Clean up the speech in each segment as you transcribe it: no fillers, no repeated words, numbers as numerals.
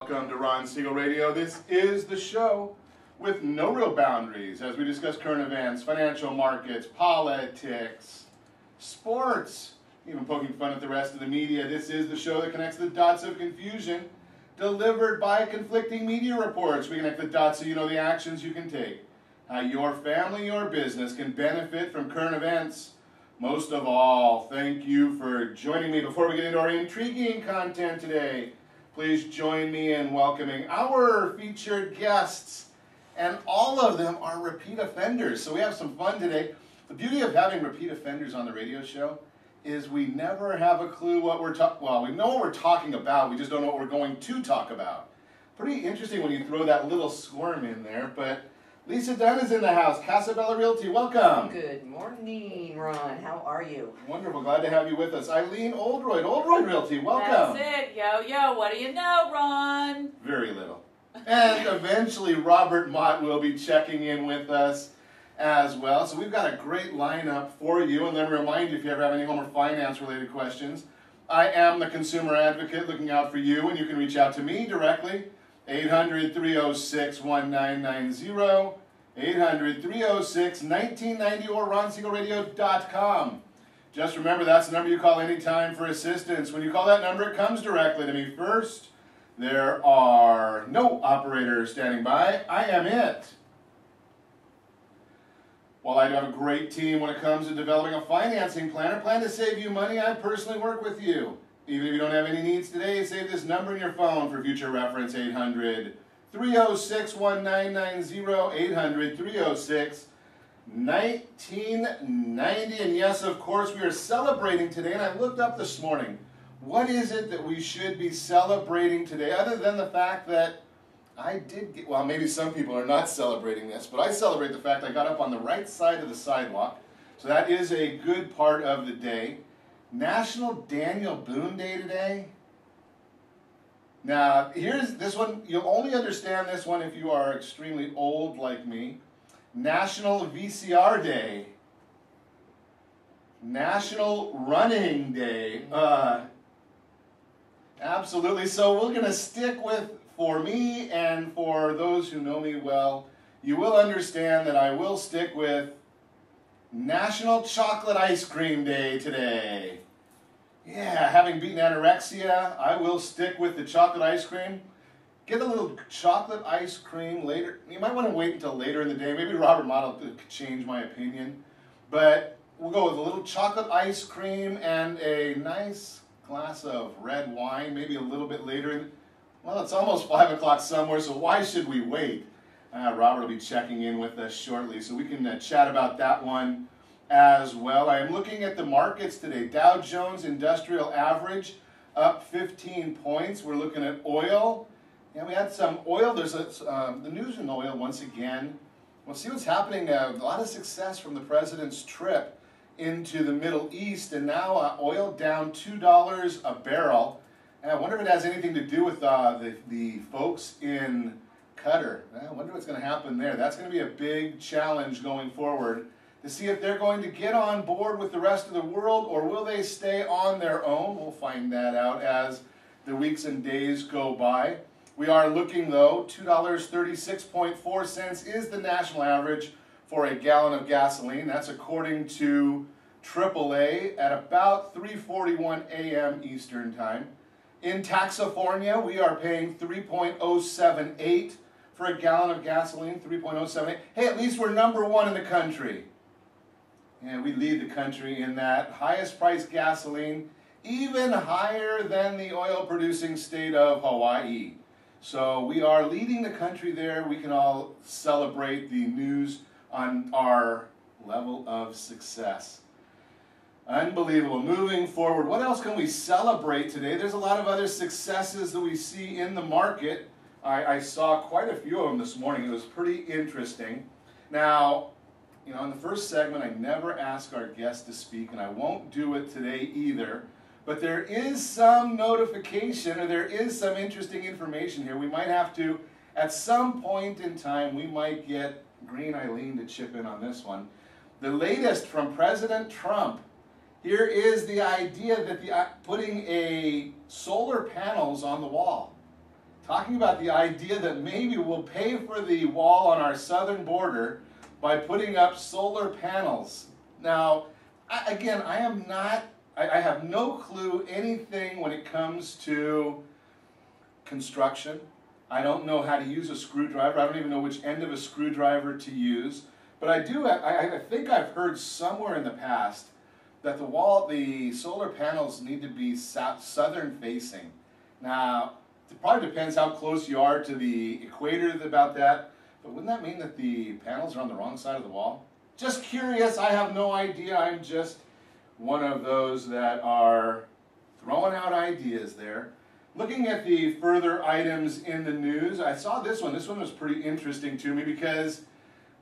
Welcome to Ron Siegel Radio. This is the show with no real boundaries as we discuss current events, financial markets, politics, sports, even poking fun at the rest of the media. This is the show that connects the dots of confusion delivered by conflicting media reports. We connect the dots so you know the actions you can take, how your family, your business can benefit from current events. Most of all, thank you for joining me. Before we get into our intriguing content today, please join me in welcoming our featured guests. And all of them are repeat offenders, so we have some fun today. The beauty of having repeat offenders on the radio show is we never have a clue what we're talking, well, we know what we're talking about, we just don't know what we're going to talk about. Pretty interesting when you throw that little squirm in there, but Lisa Dunn is in the house. Casabella Realty, welcome. Good morning, Ron. How are you? Wonderful. Glad to have you with us. Eileen Oldroyd, Oldroyd Realty, welcome. That's it. Yo, yo. What do you know, Ron? Very little. And eventually Robert Mott will be checking in with us as well. So we've got a great lineup for you. And let me remind you, if you ever have any home or finance related questions, I am the consumer advocate looking out for you, and you can reach out to me directly. 800-306-1990, 800-306-1990, or RonSiegelRadio.com. Just remember, that's the number you call anytime for assistance. When you call that number, it comes directly to me first. There are no operators standing by. I am it. While I do have a great team when it comes to developing a financing plan or plan to save you money, I personally work with you. Even if you don't have any needs today, save this number in your phone for future reference, 800-306-1990, 800-306-1990. And yes, of course, we are celebrating today, and I looked up this morning, what is it that we should be celebrating today, other than the fact that I did get, well, maybe some people are not celebrating this, but I celebrate the fact I got up on the right side of the sidewalk, so that is a good part of the day. National Daniel Boone Day today. Now, here's this one. You'll only understand this one if you are extremely old like me. National VCR Day. National Running Day. Absolutely. So we're going to stick with, for me and for those who know me well, you will understand that I will stick with National Chocolate Ice Cream Day today. Yeah, having beaten anorexia, I will stick with the chocolate ice cream. Get a little chocolate ice cream later. You might want to wait until later in the day. Maybe Robert Mott will change my opinion. But we'll go with a little chocolate ice cream and a nice glass of red wine, maybe a little bit later. Well, it's almost 5 o'clock somewhere, so why should we wait? Robert will be checking in with us shortly, so we can chat about that one as well. I am looking at the markets today. Dow Jones Industrial Average up 15 points. We're looking at oil. Yeah, we had some oil. There's the news in oil once again. We'll see what's happening now. A lot of success from the president's trip into the Middle East, and now oil down $2 a barrel. And I wonder if it has anything to do with the folks in Qatar. I wonder what's going to happen there. That's going to be a big challenge going forward, to see if they're going to get on board with the rest of the world, or will they stay on their own. We'll find that out as the weeks and days go by. We are looking, though, $2.36.4 is the national average for a gallon of gasoline. That's according to AAA at about 3:41 a.m. Eastern Time. In Taxifornia, we are paying 3.078 for a gallon of gasoline, 3.078. Hey, at least we're #1 in the country. And we lead the country in that. Highest priced gasoline, even higher than the oil-producing state of Hawaii. So we are leading the country there. We can all celebrate the news on our level of success. Unbelievable. Moving forward, what else can we celebrate today? There's a lot of other successes that we see in the market. I saw quite a few of them this morning. It was pretty interesting. Now, you know, in the first segment, I never ask our guests to speak, and I won't do it today either. But there is some notification, or there is some interesting information here. We might have to, at some point in time, we might get Green Eileen to chip in on this one. The latest from President Trump. Here is the idea that putting solar panels on the wall. talking about the idea that maybe we'll pay for the wall on our southern border by putting up solar panels. Now, I have no clue anything when it comes to construction. I don't know how to use a screwdriver. I don't even know which end of a screwdriver to use. But I think I've heard somewhere in the past that the solar panels need to be southern facing. Now, it probably depends how close you are to the equator about that, but wouldn't that mean that the panels are on the wrong side of the wall? Just curious, I have no idea. I'm just one of those that are throwing out ideas there. Looking at the further items in the news, I saw this one. This one was pretty interesting to me because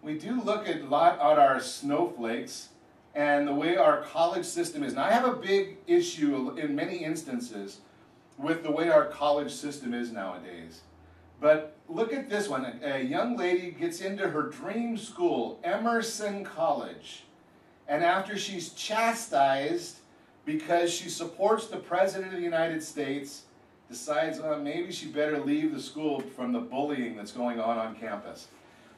we do look a lot at our snowflakes and the way our college system is. Now, I have a big issue in many instances with the way our college system is nowadays. But look at this one. A young lady gets into her dream school, Emerson College. And after she's chastised because she supports the President of the United States, decides maybe she better leave the school from the bullying that's going on campus.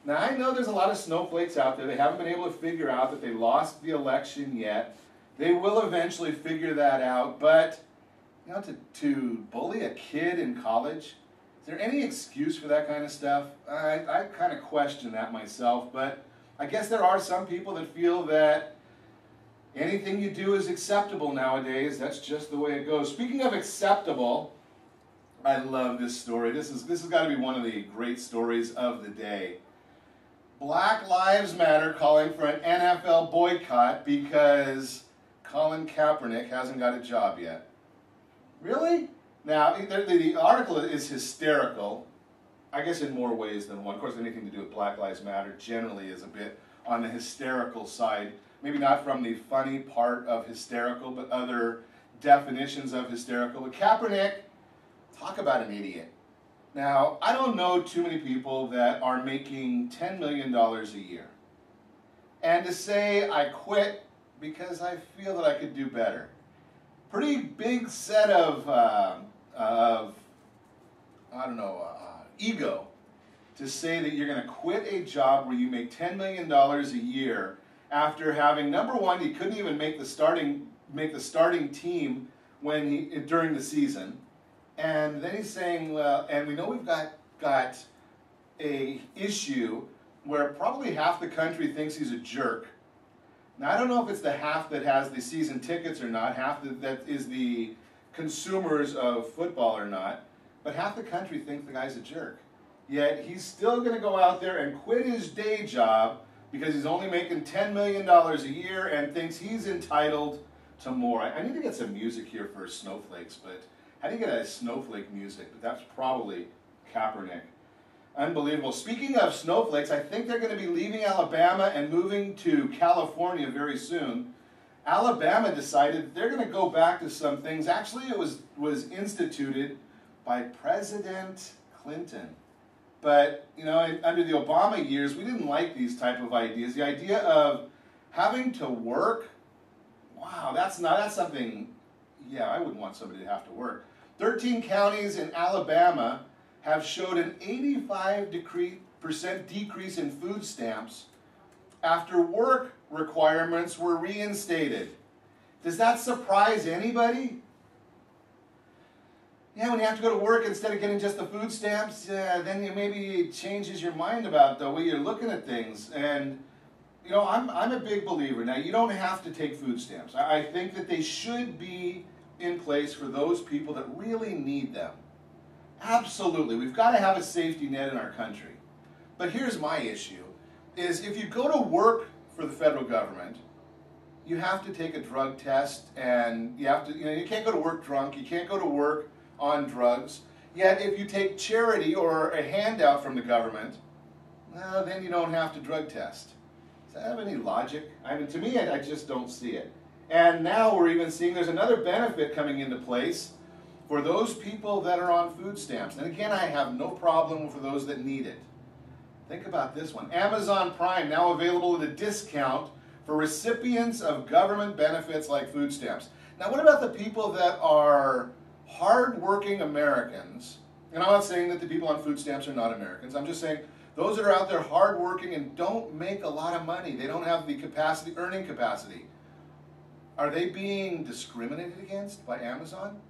Now, I know there's a lot of snowflakes out there. They haven't been able to figure out that they lost the election yet. They will eventually figure that out. But, you know, to bully a kid in college, is there any excuse for that kind of stuff? I kind of question that myself. But I guess there are some people that feel that anything you do is acceptable nowadays. That's just the way it goes. Speaking of acceptable, I love this story. This has got to be one of the great stories of the day. Black Lives Matter calling for an NFL boycott because Colin Kaepernick hasn't got a job yet. Really? Now, the article is hysterical, I guess in more ways than one. Of course, anything to do with Black Lives Matter generally is a bit on the hysterical side. Maybe not from the funny part of hysterical, but other definitions of hysterical. But Kaepernick, talk about an idiot. Now, I don't know too many people that are making $10 million a year. And to say I quit because I feel that I could do better. Pretty big set of ego to say that you're going to quit a job where you make $10 million a year after having, number one, he couldn't even make the starting team during the season. And then he's saying, well, and we know we've got a issue where probably half the country thinks he's a jerk. Now, I don't know if it's the half that has the season tickets or not, half that is the consumers of football or not, but half the country thinks the guy's a jerk. Yet he's still going to go out there and quit his day job because he's only making $10 million a year and thinks he's entitled to more. I need to get some music here for snowflakes, but how do you get a snowflake music? But that's probably Kaepernick. Unbelievable. Speaking of snowflakes, I think they're going to be leaving Alabama and moving to California very soon. Alabama decided they're going to go back to some things. Actually, it was instituted by President Clinton. But, you know, under the Obama years, we didn't like these type of ideas. The idea of having to work, wow, that's something, yeah, I wouldn't want somebody to have to work. 13 counties in Alabama have showed an 85% decrease in food stamps after work requirements were reinstated. Does that surprise anybody? Yeah, when you have to go to work instead of getting just the food stamps, then maybe it changes your mind about the way you're looking at things. And, you know, I'm a big believer. Now, you don't have to take food stamps. I think that they should be in place for those people that really need them. Absolutely. We've got to have a safety net in our country. But here's my issue, is if you go to work for the federal government, you have to take a drug test, and you have to, you know, you can't go to work drunk, you can't go to work on drugs. Yet if you take charity or a handout from the government, well, then you don't have to drug test. Does that have any logic? I mean, to me, I just don't see it. And now we're even seeing there's another benefit coming into place for those people that are on food stamps. And again, I have no problem for those that need it. Think about this one. Amazon Prime now available at a discount for recipients of government benefits like food stamps. Now, what about the people that are hard-working Americans, And I'm not saying that the people on food stamps are not Americans. I'm just saying those that are out there hardworking and don't make a lot of money, they don't have the capacity, earning capacity, are they being discriminated against by Amazon?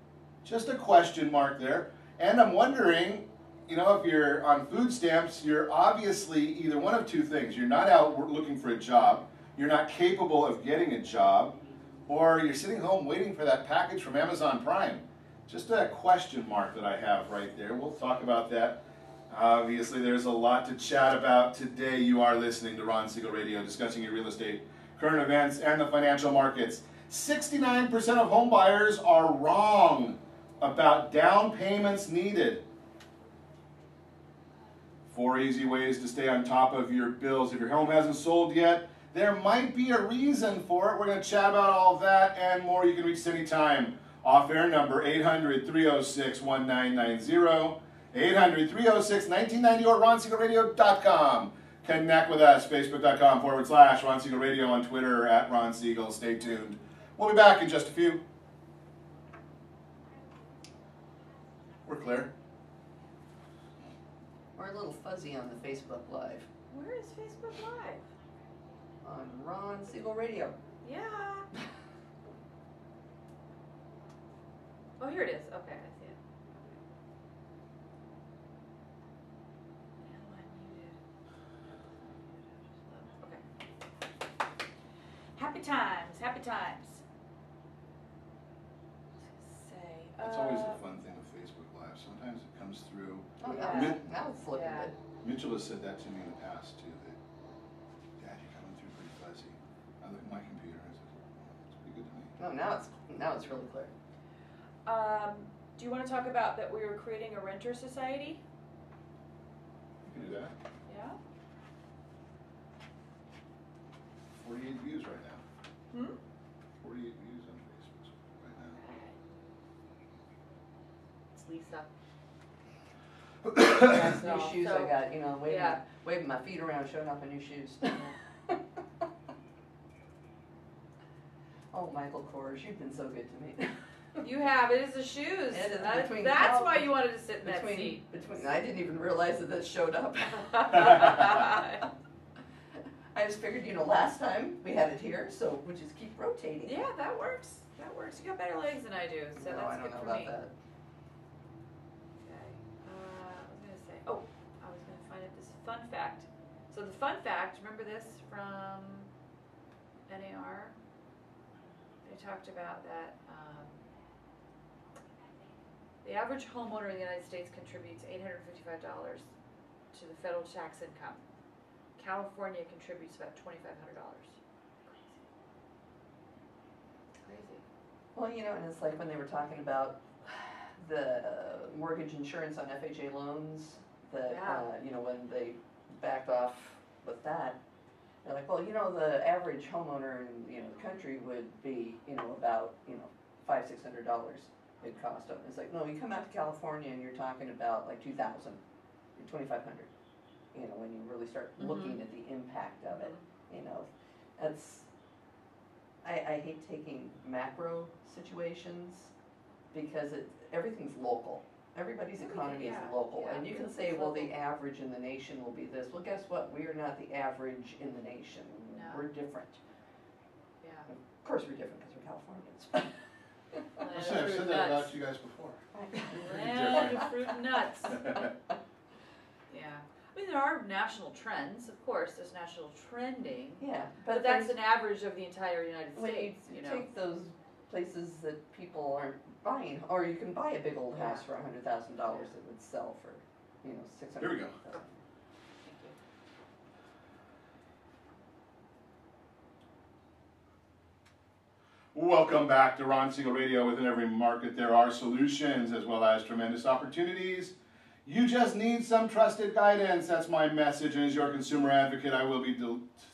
Just a question mark there. And I'm wondering, you know, if you're on food stamps, you're obviously either one of two things. You're not out looking for a job, you're not capable of getting a job, or you're sitting home waiting for that package from Amazon Prime. Just a question mark that I have right there. We'll talk about that. Obviously, there's a lot to chat about today. You are listening to Ron Siegel Radio, discussing your real estate, current events, and the financial markets. 69% of home buyers are wrong about down payments needed. 4 easy ways to stay on top of your bills. If your home hasn't sold yet, there might be a reason for it. We're going to chat about all of that and more. You can reach us anytime. Off-air number 800-306-1990, 800-306-1990, or RonSiegelRadio.com. Connect with us, Facebook.com/Ron Siegel Radio, on Twitter at Ron Siegel. Stay tuned. We'll be back in just a few. We're clear. We're a little fuzzy on the Facebook Live. Where is Facebook Live? On Ron Siegel Radio. Yeah. Oh, here it is. Okay, I see it. Okay. Happy times, happy times. Say, It's always a fun thing with Facebook Live. Sometimes it comes through. Oh, Yeah. now it's looking Yeah. good. Mitchell has said that to me in the past too. That, Dad, you're coming through pretty fuzzy. I look at my computer and I said, it's pretty good to me. No, now it's really clear. Do you want to talk about that we were creating a renter society? You can do that. Yeah. 48 views right now. 48 views on Facebook right now. It's Lisa. Nice new No, shoes so- I got, you know, Yeah. waving my feet around, showing off my new shoes. Oh, Michael Kors, you've been so good to me. You have. It is the shoes. It is That's between why Cal- you wanted to sit in that seat. Between, I didn't even realize that this showed up. I just figured, you know, last time we had it here, so we'll just keep rotating. Yeah, that works. That works. You got better legs than I do, so No, that's I don't good know for about me. that. Okay. I was gonna say. Oh, I was gonna find it. This fun fact. So the fun fact. Remember this from NAR? They talked about that. The average homeowner in the United States contributes $855 to the federal tax income. California contributes about $2,500. Crazy. Well, you know, and it's like when they were talking about the mortgage insurance on FHA loans, that, Yeah. you know, when they backed off with that, they're like, well, you know, the average homeowner in, you know, the country would be, you know, about, you know, $500-600 it'd cost them. It's like, no, you come out to California and you're talking about like 2,000 or 2,500, you know, when you really start looking at the impact of it, you know. That's, I hate taking macro situations because everything's local. Everybody's economy is local. And you can say, well, the average in the nation will be this. Well, guess what? We are not the average in the nation. No. We're different. Yeah. Of course we're different because we're Californians. I've said that about you guys before. Land of fruit and nuts. Yeah. I mean, there are national trends, of course. There's national trending. Yeah. But that's an average of the entire United when States, you you know. take those places that people aren't buying, or you can buy a big old house for $100,000 that would sell for, you know, $600,000. Here we go. Thank you. Welcome back to Ron Siegel Radio. Within every market there are solutions as well as tremendous opportunities. You just need some trusted guidance. That's my message, and as your consumer advocate, I will be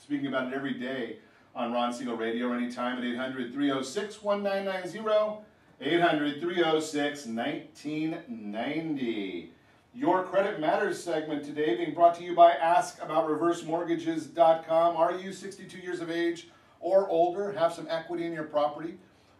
speaking about it every day on Ron Siegel Radio, anytime at 800-306-1990, 800-306-1990. Your Credit Matters segment today being brought to you by AskAboutReverseMortgages.com. Are you 62 years of age or older, have some equity in your property,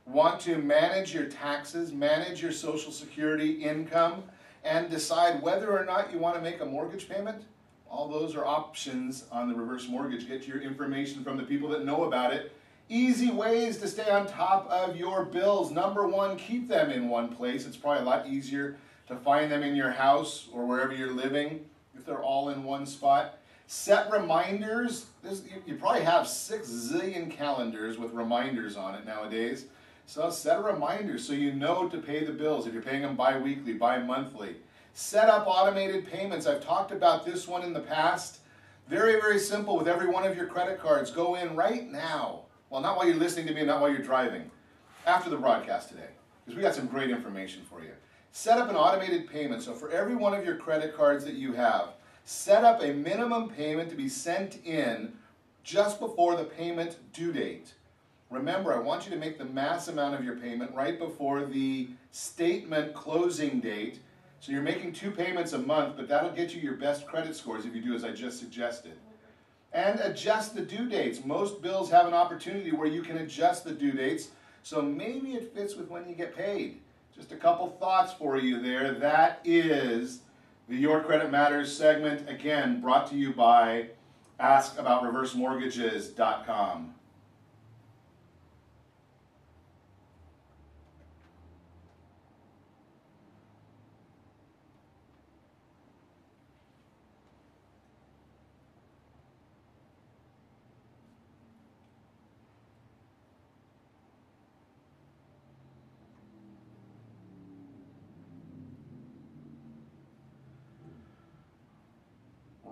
want to manage your taxes, manage your Social Security income, and decide whether or not you want to make a mortgage payment. All those are options on the reverse mortgage. Get your information from the people that know about it. Easy ways to stay on top of your bills. Number one, keep them in one place. It's probably a lot easier to find them in your house or wherever you're living if they're all in one spot. Set reminders. You probably have 6 zillion calendars with reminders on it nowadays. So set a reminder so you know to pay the bills if you're paying them bi-weekly, bi-monthly. Set up automated payments. I've talked about this one in the past. Very, very simple with every one of your credit cards. Go in right now. Well, not while you're listening to me, not while you're driving. After the broadcast today, because we got some great information for you. Set up an automated payment. So for every one of your credit cards that you have, set up a minimum payment to be sent in just before the payment due date. Remember, I want you to make the mass amount of your payment right before the statement closing date. So you're making 2 payments a month, but that'll get you your best credit scores if you do as I just suggested. And adjust the due dates. Most bills have an opportunity where you can adjust the due dates, so maybe it fits with when you get paid. Just a couple thoughts for you there. That is the Your Credit Matters segment, again, brought to you by AskAboutReverseMortgages.com.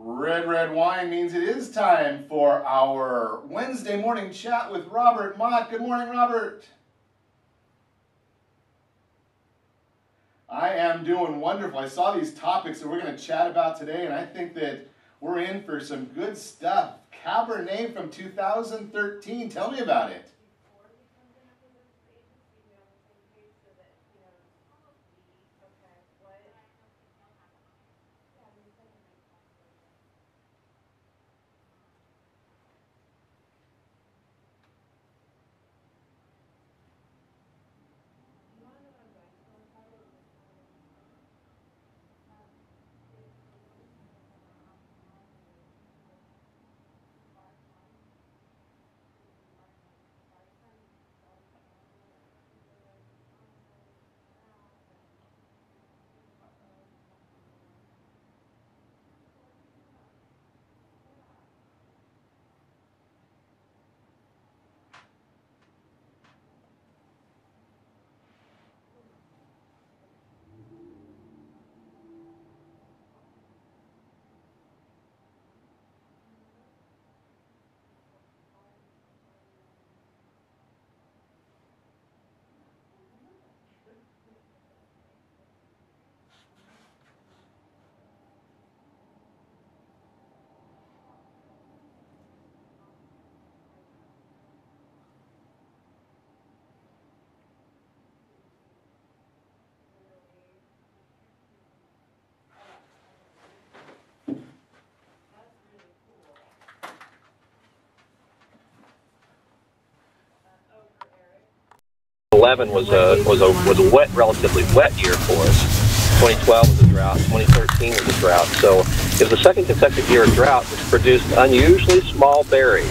Red wine means it is time for our Wednesday morning chat with Robert Mott. Good morning, Robert. I am doing wonderful. I saw these topics that we're going to chat about today, and I think that we're in for some good stuff. Cabernet from 2013. Tell me about it. Was a wet, relatively wet year for us. 2012 was a drought. 2013 was a drought. So it was the second consecutive year of drought, which produced unusually small berries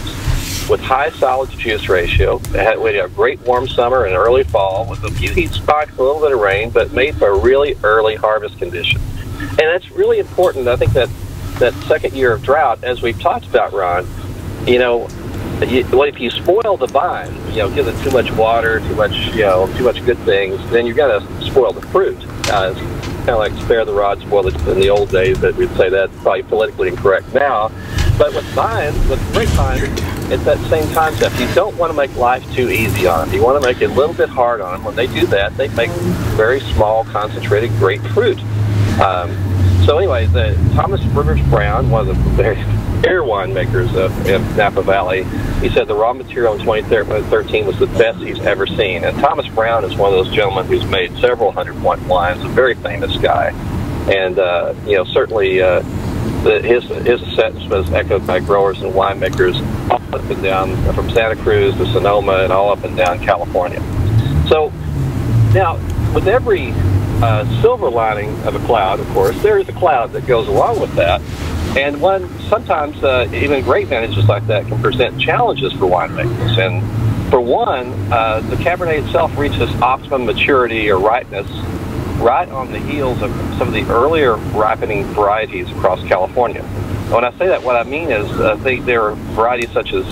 with high solids juice ratio. We had a great warm summer and early fall with a few heat spikes, a little bit of rain, but made for a really early harvest condition. And that's really important. I think that second year of drought, as we've talked about, Ron, if you spoil the vine, give it too much water, too much good things, then you're going to spoil the fruit. It's kind of like spare the rod, spoil the in the old days, but we'd say that's probably politically incorrect now. But with grapevine, it's that same concept. You don't want to make life too easy on them. You want to make it a little bit hard on them. When they do that, they make very small, concentrated grapefruit. So anyway, the Thomas Rivers Brown, one of the very fair winemakers in Napa Valley, he said the raw material in 2013 was the best he's ever seen. And Thomas Brown is one of those gentlemen who's made several hundred wines, a very famous guy. And, certainly his assessment was echoed by growers and winemakers all up and down, from Santa Cruz to Sonoma and all up and down California. So now, with every silver lining of a cloud, of course, there is a cloud that goes along with that. And sometimes even great vintages like that can present challenges for winemakers. And for one, the Cabernet itself reaches optimum maturity or ripeness right on the heels of some of the earlier ripening varieties across California. When I say that, what I mean is there are varieties such as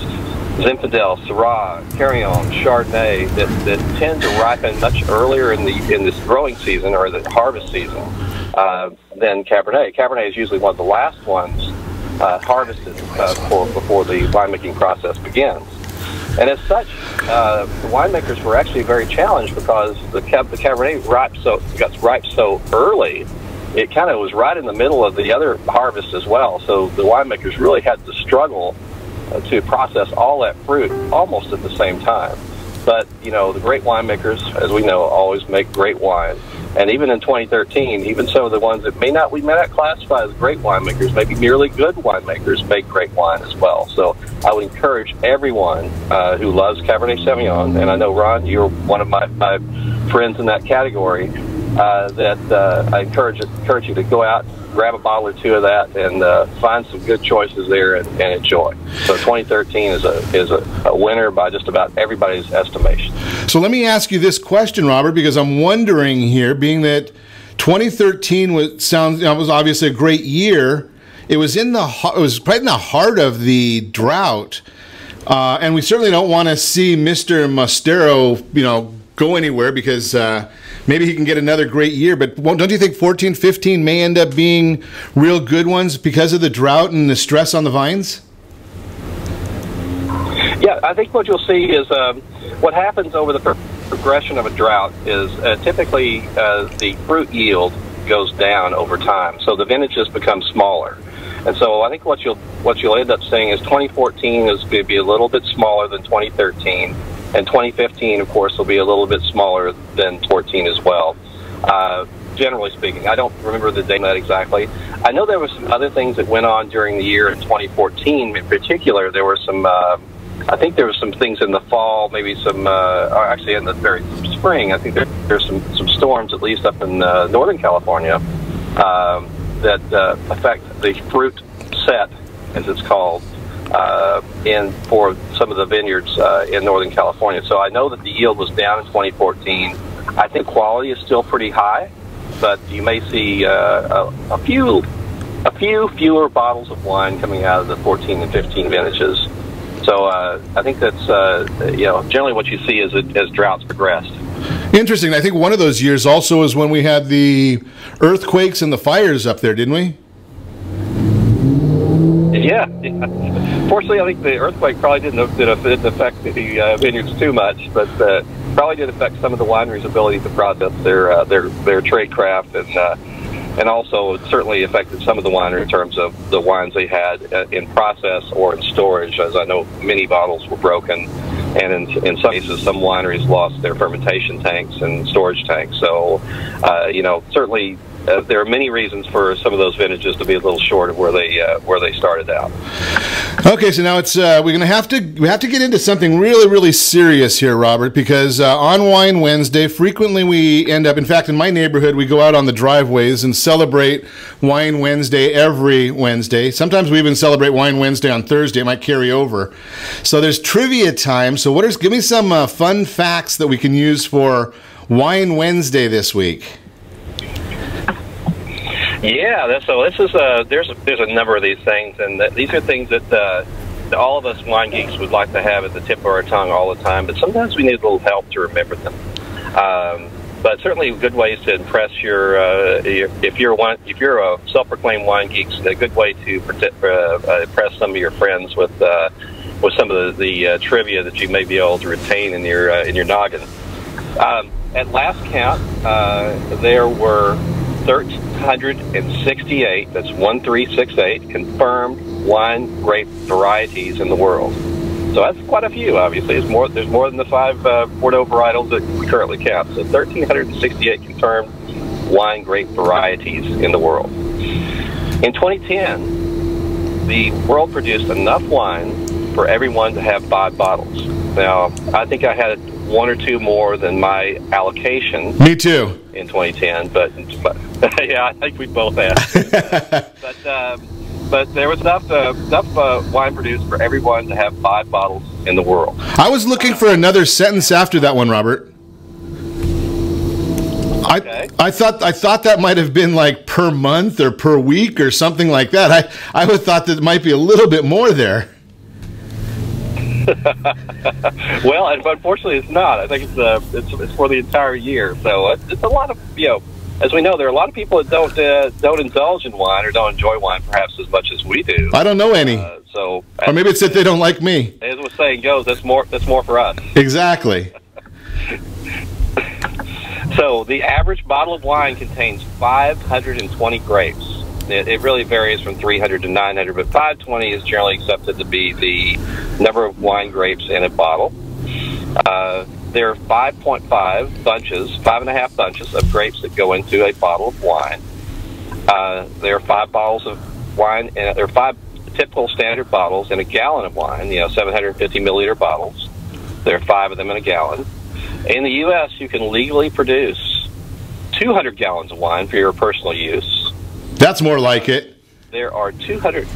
Zinfandel, Syrah, Carignan, Chardonnay that tend to ripen much earlier in this growing season or the harvest season than Cabernet. Cabernet is usually one of the last ones harvested before the winemaking process begins. And as such, the winemakers were actually very challenged because the Cabernet got ripe so early, it kind of was right in the middle of the other harvest as well. So the winemakers really had to struggle to process all that fruit almost at the same time. But, you know, the great winemakers, as we know, always make great wine. And even in 2013, even some of the ones that we may not classify as great winemakers, maybe merely good winemakers, make great wine as well. So I would encourage everyone who loves Cabernet Sauvignon, and I know, Ron, you're one of my friends in that category, that I encourage you to go out, grab a bottle or two of that, and find some good choices there and enjoy. So 2013 is a winner by just about everybody's estimation. So let me ask you this question, Robert, because I'm wondering here, being that 2013 was obviously a great year. It was right in the heart of the drought, and we certainly don't want to see Mr. Mostero, go anywhere because maybe he can get another great year. But don't you think 14, 15 may end up being real good ones because of the drought and the stress on the vines? Yeah, I think what you'll see is what happens over the progression of a drought is typically the fruit yield goes down over time, so the vintages become smaller. And so I think what you'll end up seeing is 2014 is going to be a little bit smaller than 2013, and 2015, of course, will be a little bit smaller than 14 as well. Generally speaking, I don't remember the date on that exactly. I know there were some other things that went on during the year in 2014. In particular, there were some. I think there were some things in the fall, maybe some. Actually, in the very spring, I think there's some storms, at least up in Northern California, that affect the fruit set, as it's called, for some of the vineyards in Northern California. So I know that the yield was down in 2014. I think quality is still pretty high, but you may see a few fewer bottles of wine coming out of the 14 and 15 vintages. So I think that's generally what you see as droughts progressed. Interesting. I think one of those years also is when we had the earthquakes and the fires up there, didn't we? Yeah. Fortunately, I think the earthquake probably didn't affect the vineyards too much, but probably did affect some of the wineries' ability to process their trade craft, and also it certainly affected some of the wineries in terms of the wines they had in process or in storage, as I know many bottles were broken, and in some cases some wineries lost their fermentation tanks and storage tanks. So, certainly there are many reasons for some of those vintages to be a little short of where they started out. Okay, so now it's we have to get into something really, really serious here, Robert, because on Wine Wednesday, frequently we end up, in fact, in my neighborhood, we go out on the driveways and celebrate Wine Wednesday every Wednesday. Sometimes we even celebrate Wine Wednesday on Thursday. It might carry over. So there's trivia time. So give me some fun facts that we can use for Wine Wednesday this week. Yeah, so this is there's a number of these things, and these are things that all of us wine geeks would like to have at the tip of our tongue all the time, but sometimes we need a little help to remember them. But certainly good ways to impress if you're a self-proclaimed wine geek, a good way to impress some of your friends with some of the trivia that you may be able to retain in your noggin. At last count, there were 1,368, that's 1368, confirmed wine grape varieties in the world. So that's quite a few, obviously. There's more than the 5 Bordeaux varietals that we currently count. So 1,368 confirmed wine grape varieties in the world. In 2010, the world produced enough wine for everyone to have 5 bottles. Now, I think I had one or two more than my allocation. Me too. In 2010, but yeah, I think we both have. But there was enough wine produced for everyone to have 5 bottles in the world. I was looking for another sentence after that one, Robert. Okay. I thought that might have been like per month or per week or something like that. I would thought that it might be a little bit more there. Well, and unfortunately, it's not. I think it's for the entire year. So it's a lot of, as we know, there are a lot of people that don't indulge in wine or don't enjoy wine perhaps as much as we do. I don't know any. Or maybe it's that they don't like me. As the saying goes, that's more for us. Exactly. So the average bottle of wine contains 520 grapes. It really varies from 300 to 900, but 520 is generally accepted to be the number of wine grapes in a bottle. There are 5.5 bunches, 5.5 bunches of grapes that go into a bottle of wine. There are 5 bottles of wine, and there are 5 typical standard bottles in a gallon of wine, 750 milliliter bottles. There are 5 of them in a gallon. In the U.S., you can legally produce 200 gallons of wine for your personal use. That's more like it. There are 200.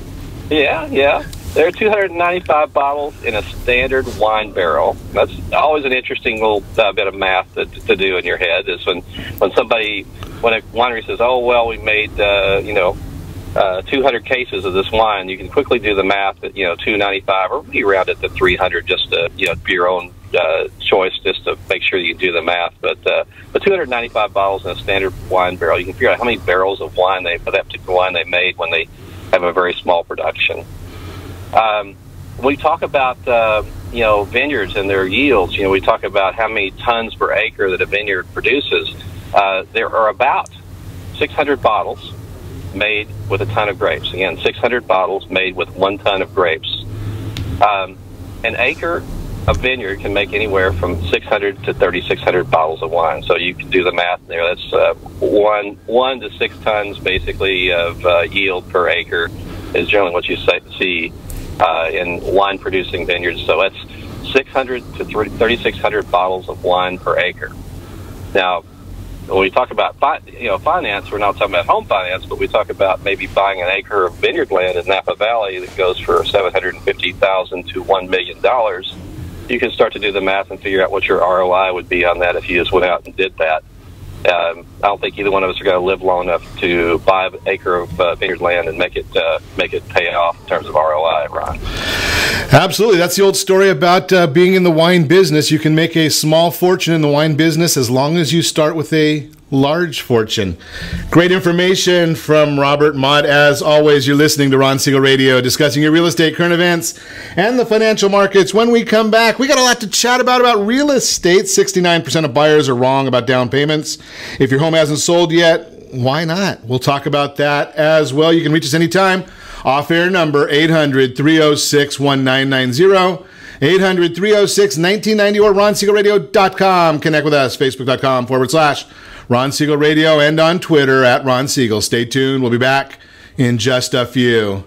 Yeah. There are 295 bottles in a standard wine barrel. That's always an interesting little bit of math to do in your head. Is when a winery says, "Oh well, we made 200 cases of this wine." You can quickly do the math at 295, or you round it to 300, just to for your own choice, just to make sure you do the math. But 295 bottles in a standard wine barrel, you can figure out how many barrels of wine that particular wine they made when they have a very small production. We talk about vineyards and their yields. We talk about how many tons per acre that a vineyard produces. There are about 600 bottles made with a ton of grapes. Again, 600 bottles made with 1 ton of grapes. An acre of vineyard can make anywhere from 600 to 3,600 bottles of wine. So you can do the math there. That's 1 to 6 tons basically of yield per acre is generally what you see in wine producing vineyards. So that's 600 to 3,600 bottles of wine per acre. Now, when we talk about finance, we're not talking about home finance, but we talk about maybe buying an acre of vineyard land in Napa Valley that goes for $750,000 to $1 million. You can start to do the math and figure out what your ROI would be on that if you just went out and did that. I don't think either one of us are going to live long enough to buy an acre of vineyard land and make it pay off in terms of ROI, Ron. Absolutely. That's the old story about being in the wine business. You can make a small fortune in the wine business as long as you start with a large fortune. Great information from Robert Mott. As always, you're listening to Ron Siegel Radio, discussing your real estate, current events, and the financial markets. When we come back, we got a lot to chat about real estate. 69% of buyers are wrong about down payments. If your home hasn't sold yet, why not? We'll talk about that as well. You can reach us anytime. Off-air number 800-306-1990. 800-306-1990 or RonSiegelRadio.com. Connect with us, Facebook.com/Ron Siegel Radio, and on Twitter at Ron Siegel. Stay tuned. We'll be back in just a few.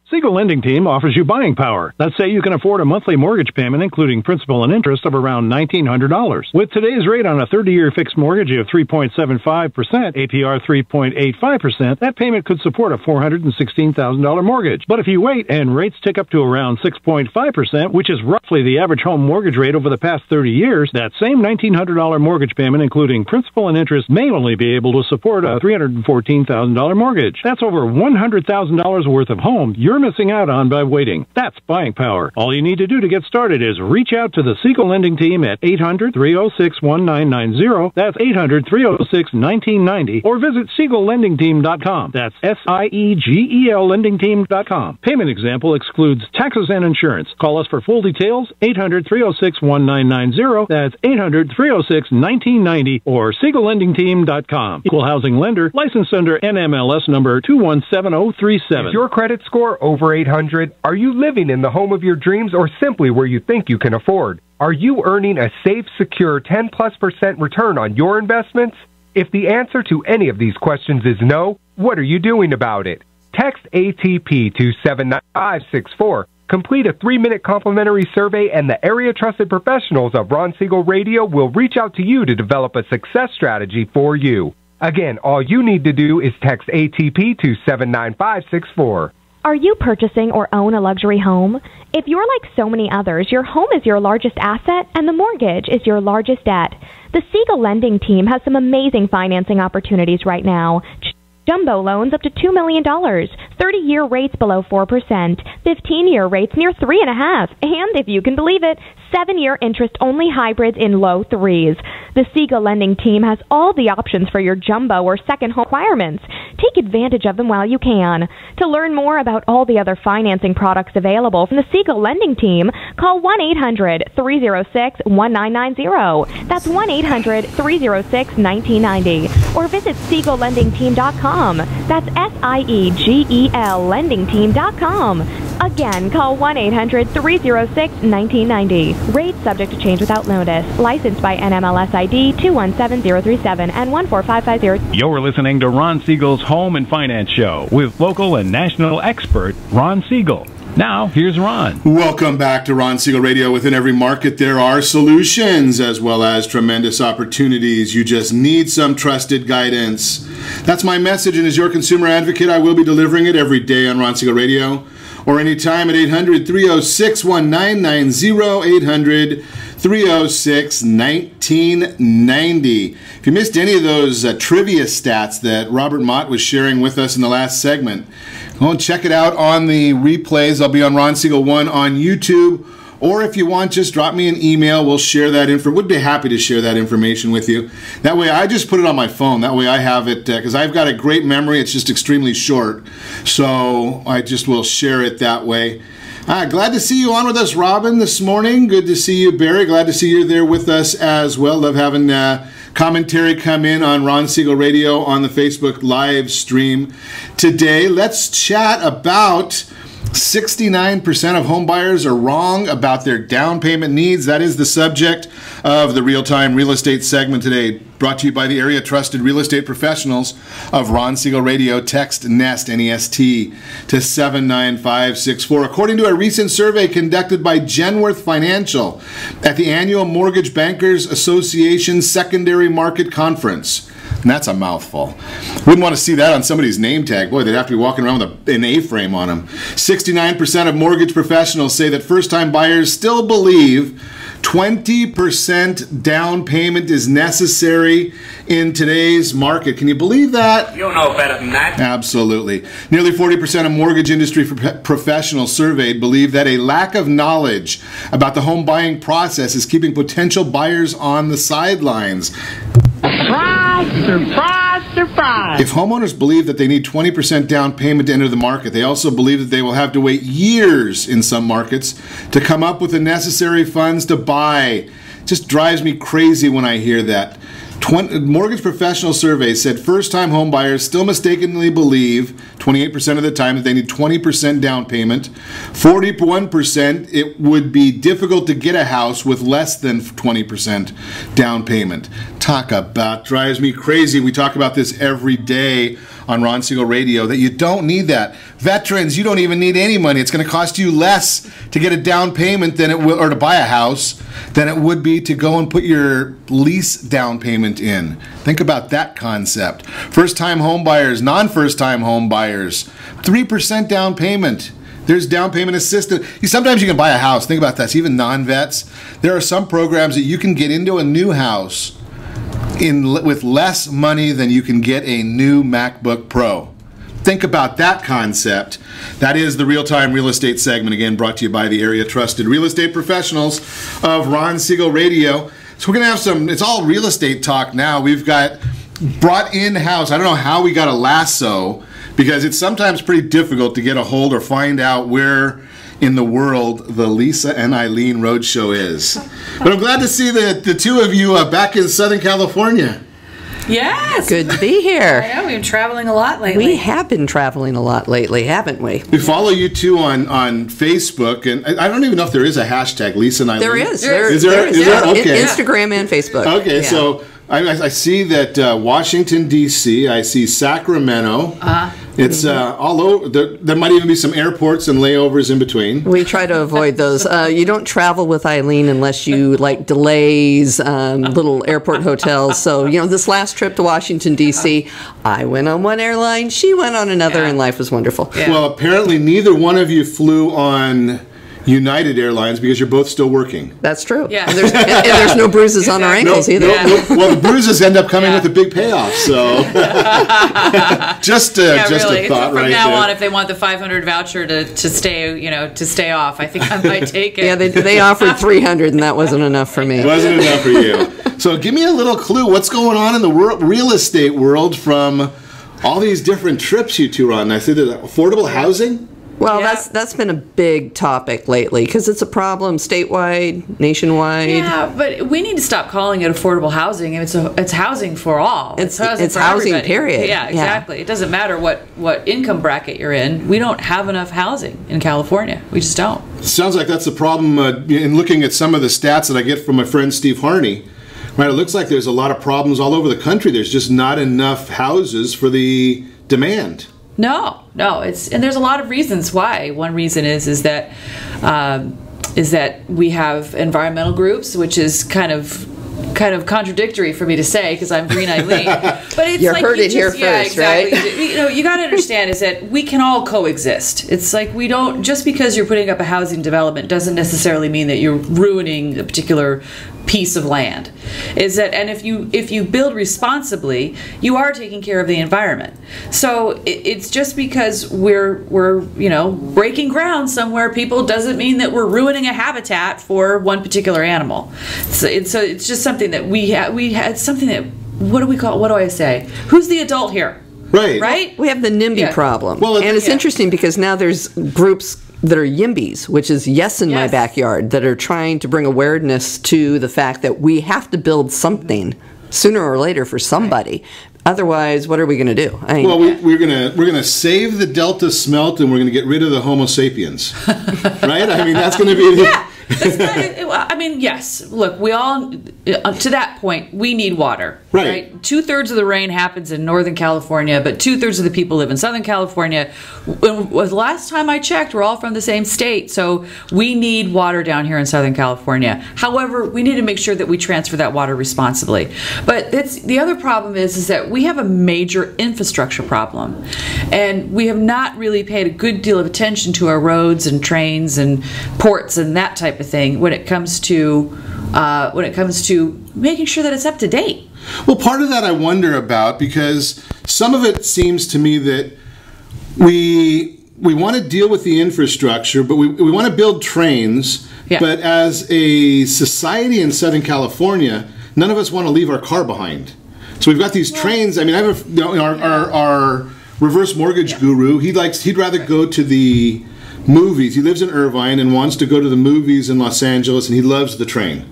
Siegel Lending Team offers you buying power. Let's say you can afford a monthly mortgage payment, including principal and interest, of around $1,900. With today's rate on a 30-year fixed mortgage of 3.75%, APR 3.85%, that payment could support a $416,000 mortgage. But if you wait and rates tick up to around 6.5%, which is roughly the average home mortgage rate over the past 30 years, that same $1,900 mortgage payment, including principal and interest, may only be able to support a $314,000 mortgage. That's over $100,000 worth of home you're missing out on by waiting. That's buying power. All you need to do to get started is reach out to the Siegel Lending Team at 800-306-1990. That's 800-306-1990. Or visit SiegelLendingTeam.com. That's SIEGEL LendingTeam.com. Payment example excludes taxes and insurance. Call us for full details. 800-306-1990. That's 800-306-1990 or SiegelLendingTeam.com. Equal housing lender. Licensed under NMLS number 217037. Is your credit score over 800? Are you living in the home of your dreams or simply where you think you can afford? Are you earning a safe, secure 10+% return on your investments? If the answer to any of these questions is no, what are you doing about it? Text ATP to 79564. Complete a 3-minute complimentary survey, and the area trusted professionals of Ron Siegel Radio will reach out to you to develop a success strategy for you. Again, all you need to do is text ATP to 79564. Are you purchasing or own a luxury home? If you're like so many others, your home is your largest asset and the mortgage is your largest debt. The Siegel lending team has some amazing financing opportunities right now. Jumbo loans up to $2 million, 30-year rates below 4%, 15-year rates near 3.5%, and if you can believe it, 7-year interest-only hybrids in low 3s. The Siegel lending team has all the options for your jumbo or second home requirements. Take advantage of them while you can. To learn more about all the other financing products available from the Siegel lending team, call 1-800-306-1990. That's 1-800-306-1990. Or visit SiegelLendingTeam.com. That's SIEGEL LendingTeam.com. Again, call 1-800-306-1990. Rates subject to change without notice. Licensed by NMLS ID 217037 and 14550. You're listening to Ron Siegel's Home and Finance Show with local and national expert Ron Siegel. Now, here's Ron. Welcome back to Ron Siegel Radio. Within every market, there are solutions as well as tremendous opportunities. You just need some trusted guidance. That's my message, and as your consumer advocate, I will be delivering it every day on Ron Siegel Radio or anytime at 800-306-1990, 800-306-1990. If you missed any of those trivia stats that Robert Mott was sharing with us in the last segment, go and check it out on the replays. I'll be on Ron Siegel 1 on YouTube. Or if you want, just drop me an email. We'll share that info. Would be happy to share that information with you. That way, I just put it on my phone. That way, I have it because I've got a great memory. It's just extremely short, so I just will share it that way. Glad to see you on with us, Robin, this morning. Good to see you, Barry. Glad to see you there with us as well. Love having commentary come in on Ron Siegel Radio on the Facebook live stream today. Let's chat about 69% of home buyers are wrong about their down payment needs. That is the subject of the Real-Time Real Estate segment today, brought to you by the area trusted real estate professionals of Ron Siegel Radio. Text NEST, N-E-S-T, to 79564. According to a recent survey conducted by Genworth Financial at the annual Mortgage Bankers Association Secondary Market Conference. And that's a mouthful. Wouldn't want to see that on somebody's name tag. Boy, they'd have to be walking around with an A-frame on them. 69% of mortgage professionals say that first-time buyers still believe 20% down payment is necessary in today's market. Can you believe that? You know better than that. Absolutely. Nearly 40% of mortgage industry professionals surveyed believe that a lack of knowledge about the home buying process is keeping potential buyers on the sidelines. Surprise, surprise, surprise. If homeowners believe that they need 20% down payment to enter the market, they also believe that they will have to wait years in some markets to come up with the necessary funds to buy. It just drives me crazy when I hear that. Mortgage professional survey said first-time home buyers still mistakenly believe 28% of the time that they need 20% down payment. 41% it would be difficult to get a house with less than 20% down payment. Talk about drives me crazy. We talk about this every day on Ron Siegel Radio, that you don't need that. Veterans, you don't even need any money. It's going to cost you less to get a down payment than it will, or to buy a house, than it would be to go and put your lease down payment in. Think about that concept. First-time home buyers, non-first-time home buyers, 3% down payment. There's down payment assistance. Sometimes you can buy a house. Think about that. Even non-vets. There are some programs that you can get into a new house with less money than you can get a new MacBook Pro. Think about that concept. That is the Real-Time Real Estate segment, again, brought to you by the area trusted real estate professionals of Ron Siegel Radio. So we're going to have it's all real estate talk now. We've got brought in-house. I don't know how we got a lasso, because it's sometimes pretty difficult to get a hold or find out where in the world the Lisa and Eileen Roadshow is. But I'm glad to see the two of you back in Southern California. Yes. Good to be here. I know, we've been traveling a lot lately. We have been traveling a lot lately, haven't we? We follow you two on Facebook, and I don't even know if there is a hashtag, Lisa and Eileen. There is. Is there? Yeah. Okay. Instagram and Facebook. Okay, yeah. So I see that Washington, D.C., I see Sacramento. It's all over. There might even be some airports and layovers in between. We try to avoid those. You don't travel with Eileen unless you like delays, little airport hotels. So, this last trip to Washington, D.C., I went on one airline, she went on another, and life was wonderful. Yeah. Well, apparently neither one of you flew on United Airlines because you're both still working. That's true. Yeah. And there's no bruises on our ankles either. Well, the bruises end up coming with a big payoff. So just a thought From right now there. on, if they want the $500 voucher to stay off, I think I might take it. Yeah, they offered 300 and that wasn't enough for me. It wasn't enough for you. So give me a little clue. What's going on in the real estate world from all these different trips you two are on? I see that affordable housing? Well, that's been a big topic lately because it's a problem statewide, nationwide. Yeah, but we need to stop calling it affordable housing. It's housing for all. It's housing for housing, everybody. period. Yeah, exactly. It doesn't matter what income bracket you're in. We don't have enough housing in California. We just don't. Sounds like that's the problem in looking at some of the stats that I get from my friend Steve Harney. Right, it looks like there's a lot of problems all over the country. There's just not enough houses for the demand. No, and there's a lot of reasons why. One reason is that we have environmental groups, which is kind of contradictory for me to say because I'm Green Eileen. But it's heard it here first, exactly. right? You got to understand is that we can all coexist. It's like we don't just because you're putting up a housing development doesn't necessarily mean that you're ruining a particular piece of land. And if you build responsibly, you are taking care of the environment. So it's just because we're breaking ground somewhere, people doesn't mean that we're ruining a habitat for one particular animal. So it's just something that we had something that what do we call? What do I say? Who's the adult here? Right? We have the NIMBY problem. Well, and it's interesting because now there's groups that are YIMBYs, which is Yes in My Backyard, that are trying to bring awareness to the fact that we have to build something sooner or later for somebody. Otherwise, what are we going to do? We're gonna save the Delta smelt and we're going to get rid of the Homo sapiens. Right? I mean, that's going to be the... That's not, I mean, yes. Look, we all, to that point, we need water. Right. 2/3 of the rain happens in Northern California, but 2/3 of the people live in Southern California. Last time I checked, we're all from the same state, so we need water down here in Southern California. However, we need to make sure that we transfer that water responsibly. But the other problem is that we have a major infrastructure problem, and we have not really paid a good deal of attention to our roads and trains and ports and that type of thing when it comes to making sure that it's up to date. Well, part of that I wonder about because some of it seems to me that we want to deal with the infrastructure, but we want to build trains. Yeah. But as a society in Southern California, none of us want to leave our car behind. So we've got these trains. I mean, I have our reverse mortgage guru. He'd rather go to the movies. He lives in Irvine and wants to go to the movies in Los Angeles, and he loves the train.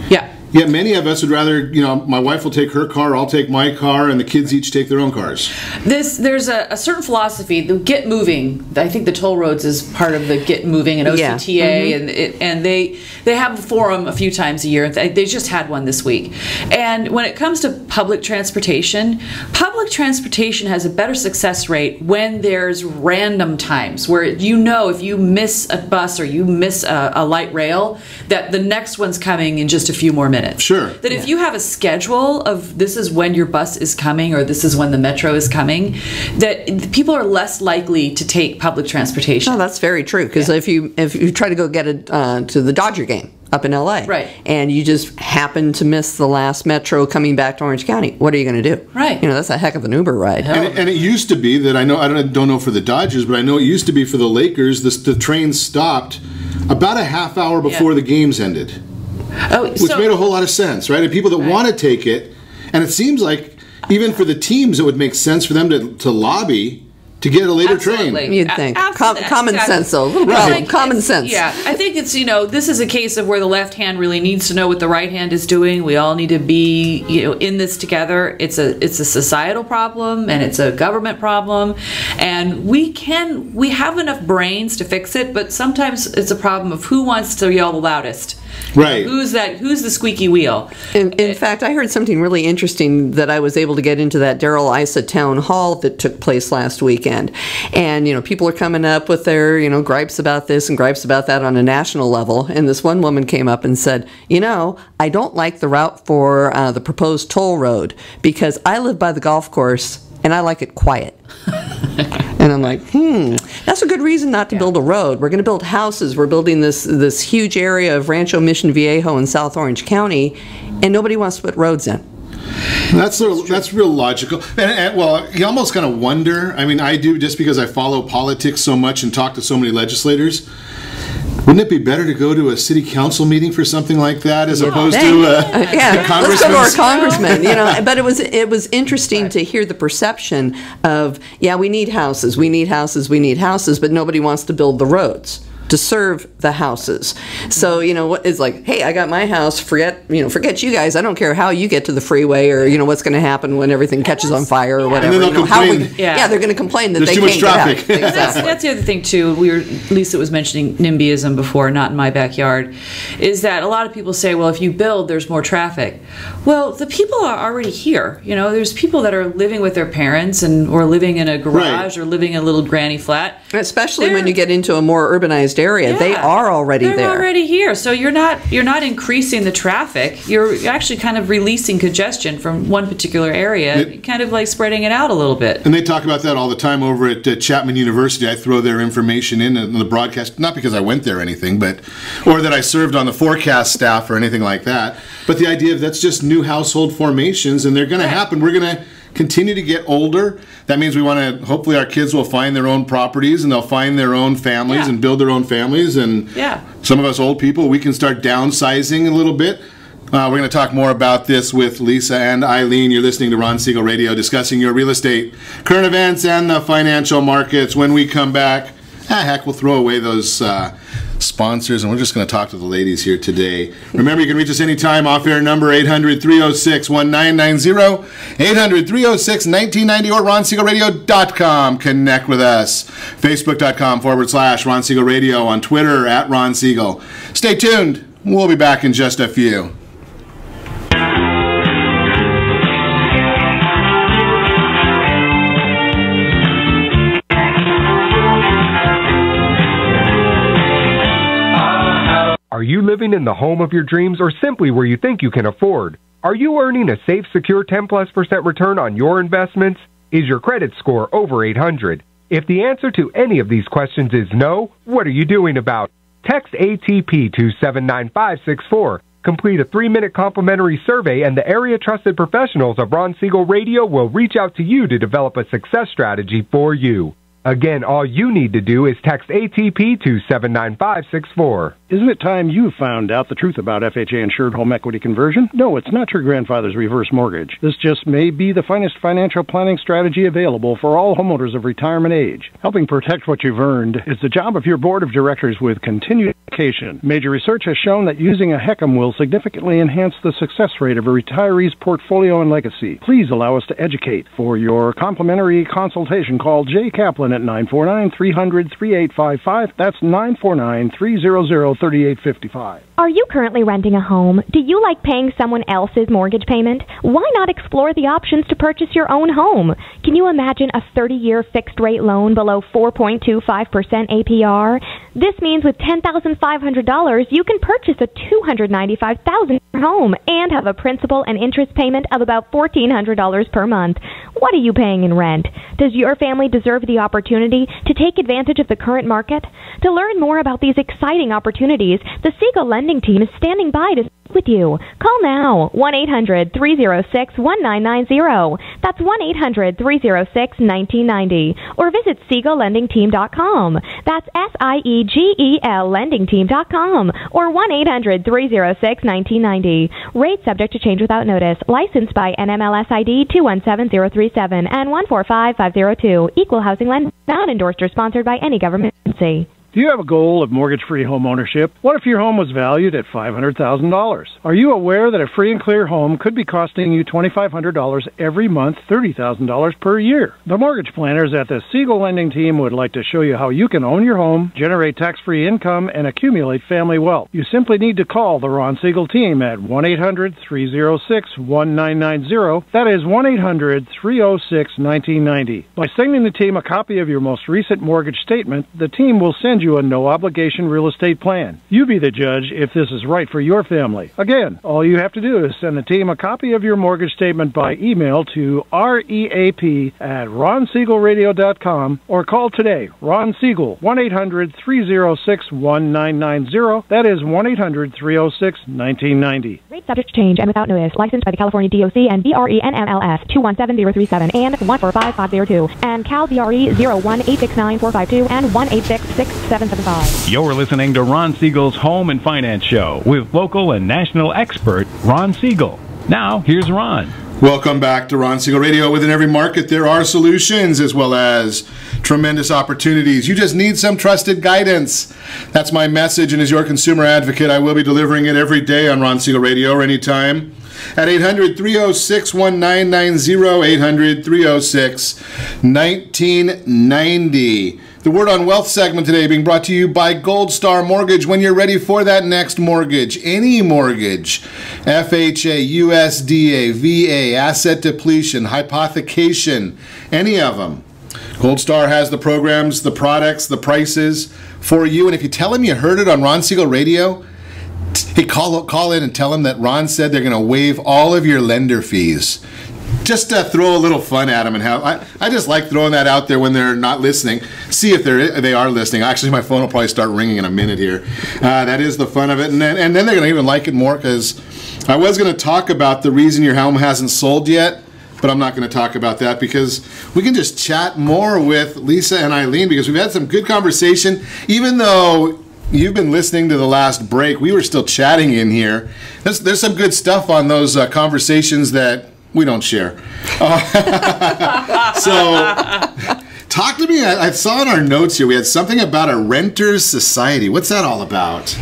Yeah. Yet many of us would rather, my wife will take her car, I'll take my car, and the kids each take their own cars. There's a certain philosophy, the Get Moving. I think the toll roads is part of the Get Moving and OCTA, and they have a forum a few times a year. They just had one this week. And when it comes to public transportation has a better success rate when there's random times where if you miss a bus or you miss a light rail, that the next one's coming in just a few more minutes. Sure. That if you have a schedule of this is when your bus is coming or this is when the metro is coming, that people are less likely to take public transportation. No, that's very true. Because if you try to go get it to the Dodger game up in LA, right, and you just happen to miss the last metro coming back to Orange County, what are you going to do? Right. That's a heck of an Uber ride. And it used to be that I don't know for the Dodgers, but I know it used to be for the Lakers. The train stopped about a half hour before the games ended. Which made a whole lot of sense, right? And people that want to take it, and it seems like even for the teams, it would make sense for them to lobby to get a later train. You'd think. Common sense, though. Common sense. Yeah, I think it's, this is a case of where the left hand really needs to know what the right hand is doing. We all need to be, in this together. It's a societal problem, and it's a government problem, and we have enough brains to fix it, but sometimes it's a problem of who wants to yell the loudest. Right. Who's the squeaky wheel? In fact, I heard something really interesting that I was able to get into that Darrell Issa town hall that took place last weekend. And, people are coming up with their, gripes about this and gripes about that on a national level. And this one woman came up and said, I don't like the route for the proposed toll road because I live by the golf course and I like it quiet. And I'm like, that's a good reason not to build a road. We're going to build houses. We're building this huge area of Rancho Mission Viejo in South Orange County, and nobody wants to put roads in. That's real logical. And well, you almost kind of wonder, I do just because I follow politics so much and talk to so many legislators. Wouldn't it be better to go to a city council meeting for something like that as opposed to a congressman? Let's go to our congressman. But it was interesting to hear the perception of, we need houses, but nobody wants to build the roads to serve the houses. So, it's like, hey, I got my house, forget you guys. I don't care how you get to the freeway or, what's going to happen when everything catches on fire or whatever. And then they'll complain. They're going to complain that there's they too can't much traffic. get out. Exactly. That's the other thing, too. Lisa was mentioning NIMBYism before, not in my backyard, is that a lot of people say, well, if you build, there's more traffic. Well, the people are already here. There's people that are living with their parents or living in a garage or living in a little granny flat. Especially when you get into a more urbanized area. They are already there. They're already here. So you're not increasing the traffic. You're actually kind of releasing congestion from one particular area, kind of like spreading it out a little bit. And they talk about that all the time over at Chapman University. I throw their information in the broadcast, not because I went there or anything, or that I served on the forecast staff or anything like that. But the idea of that's just new household formations, and they're going to happen. We're going to continue to get older. That means we want to, hopefully our kids will find their own properties and they'll find their own families and build their own families. And some of us old people, we can start downsizing a little bit. We're going to talk more about this with Lisa and Eileen. You're listening to Ron Siegel Radio, discussing your real estate, current events, and the financial markets. When we come back, we'll throw away those sponsors, and we're just going to talk to the ladies here today. Remember, you can reach us anytime. Off-air number 800-306-1990, 800-306-1990, or RonSiegelRadio.com. Connect with us. Facebook.com/Ron Siegel Radio, on Twitter @Ron Siegel. Stay tuned. We'll be back in just a few. Are you living in the home of your dreams or simply where you think you can afford? Are you earning a safe, secure 10+% return on your investments? Is your credit score over 800? If the answer to any of these questions is no, what are you doing about it? Text ATP to 79564. Complete a 3-minute complimentary survey, and the area trusted professionals of Ron Siegel Radio will reach out to you to develop a success strategy for you. Again, all you need to do is text ATP to 79564. Isn't it time you found out the truth about FHA-insured home equity conversion? No, it's not your grandfather's reverse mortgage. This just may be the finest financial planning strategy available for all homeowners of retirement age. Helping protect what you've earned is the job of your board of directors with continued education. Major research has shown that using a HECM will significantly enhance the success rate of a retiree's portfolio and legacy. Please allow us to educate. For your complimentary consultation, call Jay Kaplan at 949-300-3855. That's 949-300-3855. Are you currently renting a home? Do you like paying someone else's mortgage payment? Why not explore the options to purchase your own home? Can you imagine a 30-year fixed-rate loan below 4.25% APR? This means with $10,500, you can purchase a $295,000 home and have a principal and interest payment of about $1,400 per month. What are you paying in rent? Does your family deserve the opportunity to take advantage of the current market? To learn more about these exciting opportunities, the Siegel Lending Team is standing by to speak with you. Call now, 1-800-306-1990. That's 1-800-306-1990. Or visit SiegelLendingTeam.com. That's SIEGEL LendingTeam.com. Or 1-800-306-1990. Rate subject to change without notice. Licensed by NMLS ID 217037 and 145502. Equal housing lender. Not endorsed or sponsored by any government agency. Do you have a goal of mortgage-free home ownership? What if your home was valued at $500,000? Are you aware that a free and clear home could be costing you $2,500 every month, $30,000 per year? The mortgage planners at the Siegel Lending Team would like to show you how you can own your home, generate tax-free income, and accumulate family wealth. You simply need to call the Ron Siegel team at 1-800-306-1990. That is 1-800-306-1990. By sending the team a copy of your most recent mortgage statement, the team will send you a no-obligation real estate plan. You be the judge if this is right for your family. Again, all you have to do is send the team a copy of your mortgage statement by email to reap@ronsiegelradio.com or call today. Ron Siegel, 1-800-306-1990. That is 1-800-306-1990. Rate subject to change and without notice. Licensed by the California DOC and BRENMLS 217037 and 145502 and Cal BRE 01869452 and 1866775. You're listening to Ron Siegel's Home and Finance Show with local and national expert Ron Siegel. Now, here's Ron. Welcome back to Ron Siegel Radio. Within every market, there are solutions as well as tremendous opportunities. You just need some trusted guidance. That's my message, and as your consumer advocate, I will be delivering it every day on Ron Siegel Radio or anytime at 800-306-1990, 800-306-1990. The Word on Wealth segment today being brought to you by Gold Star Mortgage. When you're ready for that next mortgage, any mortgage, FHA, USDA, VA, asset depletion, hypothecation, any of them, Gold Star has the programs, the products, the prices for you. And if you tell them you heard it on Ron Siegel Radio, hey, call in and tell them that Ron said they're going to waive all of your lender fees. Just to throw a little fun at them, and I just like throwing that out there when they're not listening. See if they are listening. Actually, my phone will probably start ringing in a minute here. That is the fun of it, and then they're going to even like it more, because I was going to talk about the reason your home hasn't sold yet, but I'm not going to talk about that because we can just chat more with Lisa and Eileen, because we've had some good conversation. Even though you've been listening to the last break, we were still chatting in here. There's some good stuff on those conversations that we don't share. So, talk to me. I saw in our notes here we had something about a renters society. What's that all about?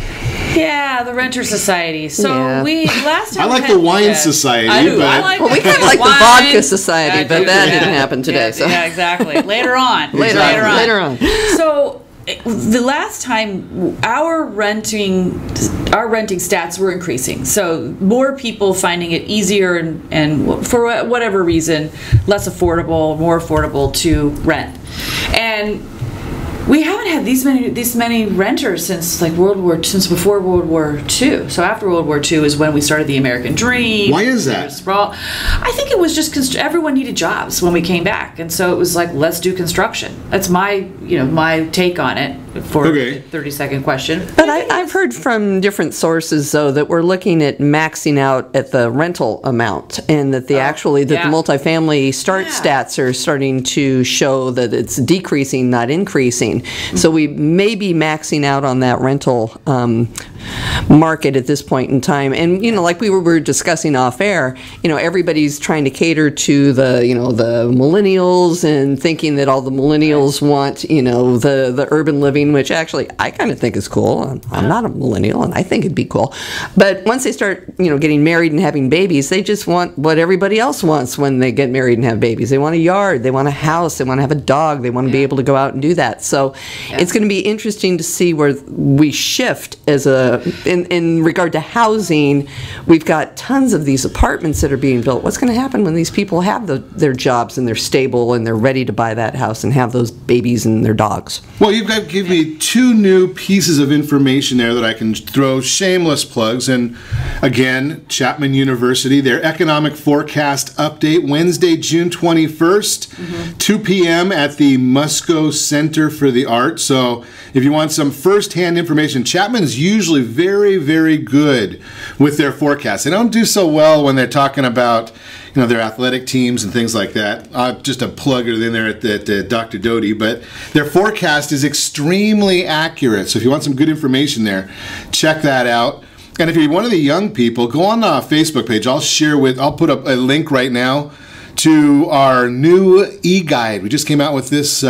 Yeah, the Renter Society. So we last time I like the wine society. I do. But we kind of like the vodka society, but that didn't happen today. Yeah, exactly. Later on. Later on. So the last time our renting stats were increasing, so more people finding it easier and for whatever reason less affordable, more affordable to rent. And we haven't had these many renters since before World War II. So after World War II is when we started the American Dream. Why is that? I think it was just because everyone needed jobs when we came back, and so it was like, let's do construction. That's my take on it for the 30-second question. But I've heard from different sources, though, that we're looking at maxing out at the rental amount, and that the multifamily stats are starting to show that it's decreasing, not increasing. So we may be maxing out on that rental market at this point in time. And like we were discussing off air, everybody's trying to cater to the the millennials, and thinking that all the millennials want the urban living, which actually I kind of think is cool. I'm not a millennial, and I think it'd be cool. But once they start getting married and having babies, they just want what everybody else wants when they get married and have babies. They want a yard, they want a house, they want to have a dog, they want to be able to go out and do that. So it's going to be interesting to see where we shift in regard to housing. We've got tons of these apartments that are being built. What's going to happen when these people have their jobs and they're stable and they're ready to buy that house and have those babies and their dogs? Well, you've got to give me two new pieces of information there that I can throw shameless plugs. And again, Chapman University, their economic forecast update, Wednesday, June 21st, 2 p.m. at the Musco Center for the Arts. So if you want some first-hand information, Chapman's usually very, very good with their forecasts. They don't do so well when they're talking about their athletic teams and things like that. Just a plug in there at Dr. Doty, but their forecast is extremely accurate. So if you want some good information there, check that out. And if you're one of the young people, go on the Facebook page. I'll put up a link right now to our new e-guide. We just came out with this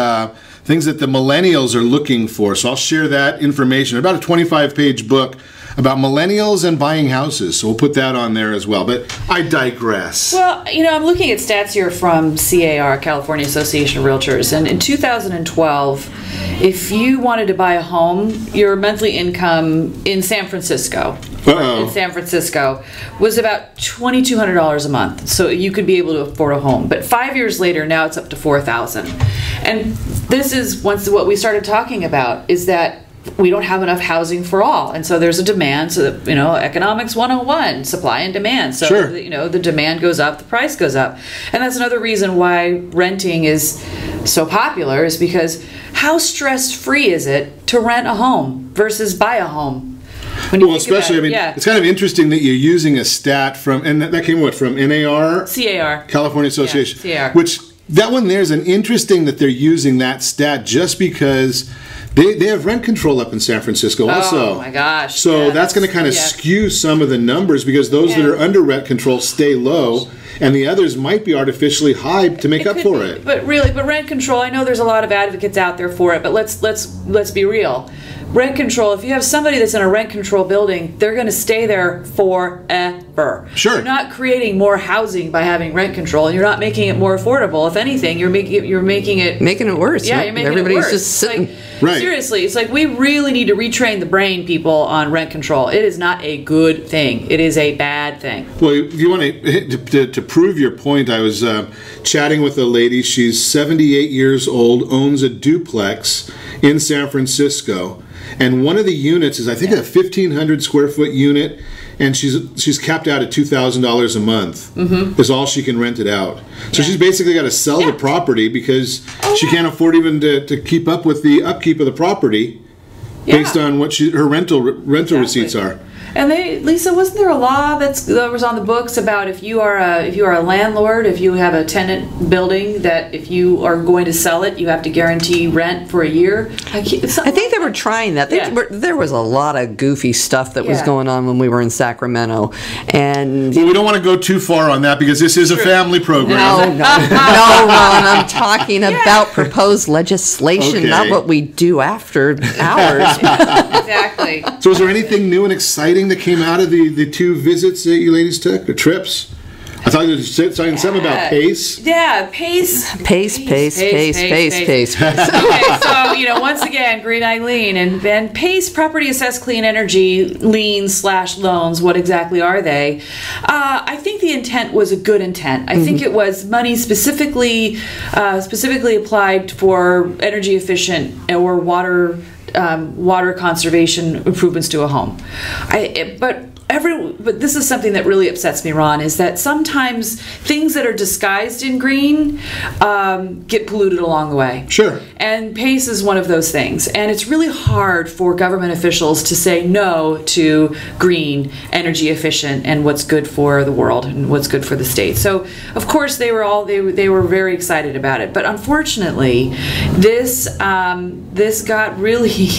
things that the millennials are looking for. So I'll share that information. About a 25-page book about millennials and buying houses. So we'll put that on there as well. But I digress. Well, you know, I'm looking at stats here from CAR, California Association of Realtors, and in 2012, if you wanted to buy a home, your monthly income in San Francisco, was about $2,200 a month. So you could be able to afford a home. But 5 years later, now it's up to $4,000. And this is what we started talking about, is that we don't have enough housing for all, and so there's a demand. So that, you know, economics 101, supply and demand. So sure. You know, the demand goes up, the price goes up, and that's another reason why renting is so popular. Is because how stress-free is it to rent a home versus buy a home? Well, especially, I mean, it's kind of interesting that you're using a stat from, and that came from NAR? CAR. California Association. Yeah, CAR. Which, that one there's an interesting that they're using that stat just because they have rent control up in San Francisco also. Oh my gosh. So that's going to kind of skew some of the numbers because those that are under rent control stay low, and the others might be artificially high to make up for it. But rent control, I know there's a lot of advocates out there for it, but let's be real. Rent control, if you have somebody that's in a rent control building, they're going to stay there forever. Sure. You're not creating more housing by having rent control, and you're not making it more affordable. If anything, you're making it worse. Yeah, you're making Everybody's it worse. just sitting. Right. Seriously, it's like we really need to retrain the brain, people, on rent control. It is not a good thing. It is a bad thing. Well, if you want to prove your point, I was chatting with a lady. She's 78 years old, owns a duplex in San Francisco. And one of the units is, I think, a 1,500 square foot unit, and she's capped out at $2,000 a month. Is all she can rent it out. So she's basically got to sell the property because she can't afford even to keep up with the upkeep of the property based on what her rental receipts are. And Lisa, wasn't there a law that was on the books about if you are a landlord, if you have a tenant building, that if you are going to sell it, you have to guarantee rent for a year? I think they were trying that. There was a lot of goofy stuff that was going on when we were in Sacramento, and we don't want to go too far on that because this is a family program. No, Ron. I'm talking about proposed legislation, not what we do after hours. Exactly. So, is there anything new and exciting that came out of the two visits that you ladies took, or trips? I thought you were saying something about pace. Yeah, pace. Pace. Okay, so, you know, once again, Green Eileen and PACE, property assessed clean energy liens/loans. What exactly are they? I think the intent was a good intent. I think it was money specifically applied for energy efficient or water conservation improvements to a home. But this is something that really upsets me, Ron, is that sometimes things that are disguised in green get polluted along the way. Sure. And PACE is one of those things. And it's really hard for government officials to say no to green, energy efficient, and what's good for the world and what's good for the state. So, of course, they were very excited about it. But unfortunately, this got really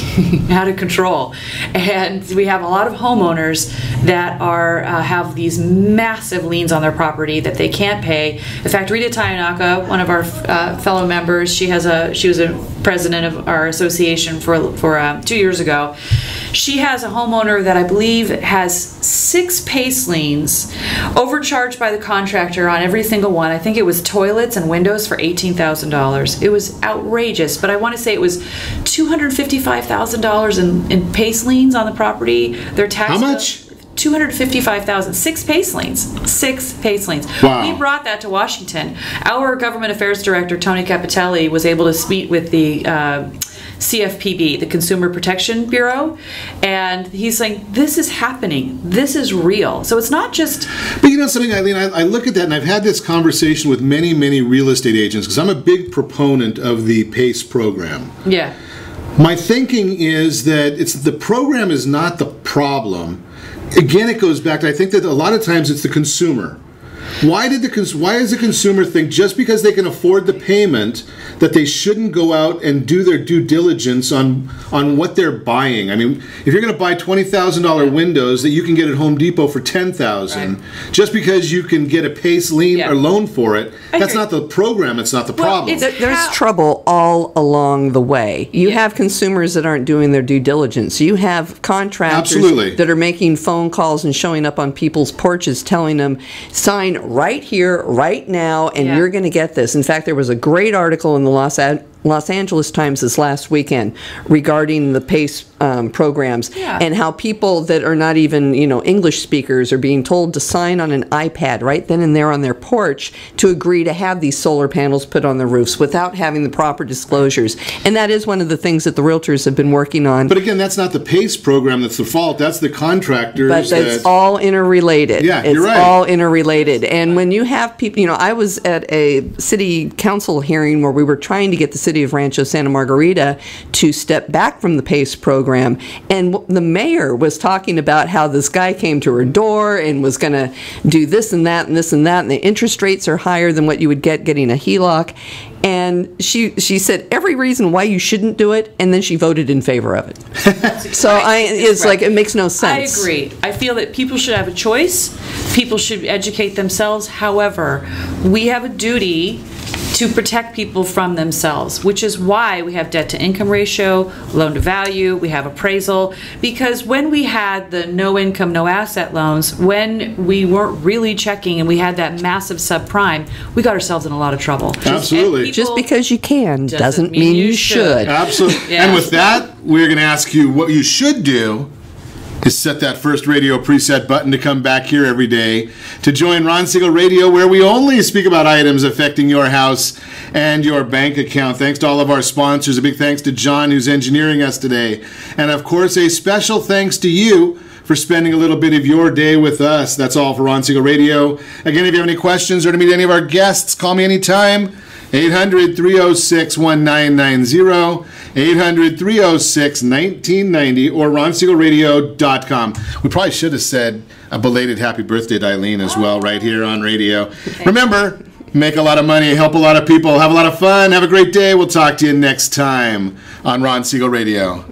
out of control. And we have a lot of homeowners that have these massive liens on their property that they can't pay. In fact, Rita Tayanaka, one of our fellow members, she was a president of our association for 2 years ago. She has a homeowner that I believe has 6 PACE liens, overcharged by the contractor on every single one. I think it was toilets and windows for $18,000. It was outrageous, but I want to say it was $255,000 in PACE liens on the property. Their tax How much? $255,000. 6 PACE liens. 6 PACE liens. Wow. We brought that to Washington. Our government affairs director, Tony Capitelli, was able to meet with the CFPB, the Consumer Protection Bureau, and he's saying, this is happening. This is real. So it's not just... But you know something, Eileen, I look at that, and I've had this conversation with many, many real estate agents, because I'm a big proponent of the PACE program. Yeah. My thinking is that the program is not the problem. Again, it goes back to, I think that a lot of times it's the consumer. Why does the consumer think just because they can afford the payment that they shouldn't go out and do their due diligence on what they're buying? I mean, if you're going to buy $20,000 windows that you can get at Home Depot for $10,000, just because you can get a PACE lien or loan for it, that's not the program. It's not the problem. There's trouble all along the way. You have consumers that aren't doing their due diligence. You have contractors that are making phone calls and showing up on people's porches telling them, sign right here, right now, and you're going to get this. In fact, there was a great article in the Los Angeles Times this last weekend regarding the PACE programs and how people that are not even, English speakers are being told to sign on an iPad right then and there on their porch to agree to have these solar panels put on their roofs without having the proper disclosures. And that is one of the things that the realtors have been working on. But again, that's not the PACE program that's the fault. That's the contractors. But it's all interrelated. Yeah, it's you're right. all interrelated. And when you have people, I was at a city council hearing where we were trying to get the city of Rancho Santa Margarita to step back from the PACE program, and the mayor was talking about how this guy came to her door and was going to do this and that and this and that, and the interest rates are higher than what you would get getting a HELOC. And she said every reason why you shouldn't do it, and then she voted in favor of it. So it's like, it makes no sense. I agree. I feel that people should have a choice. People should educate themselves. However, we have a duty to protect people from themselves, which is why we have debt to income ratio, loan to value, we have appraisal, because when we had the no income, no asset loans, when we weren't really checking and we had that massive subprime, we got ourselves in a lot of trouble. Absolutely. Just because you can doesn't mean you should. Absolutely. And with that, we're going to ask you what you should do is set that first radio preset button to come back here every day to join Ron Siegel Radio, where we only speak about items affecting your house and your bank account. Thanks to all of our sponsors. A big thanks to John, who's engineering us today. And of course, a special thanks to you for spending a little bit of your day with us. That's all for Ron Siegel Radio. Again, if you have any questions or to meet any of our guests, call me anytime. 800-306-1990, 800-306-1990, or ronsiegelradio.com. We probably should have said a belated happy birthday to Eileen as well right here on radio. Remember, make a lot of money, help a lot of people, have a lot of fun, have a great day. We'll talk to you next time on Ron Siegel Radio.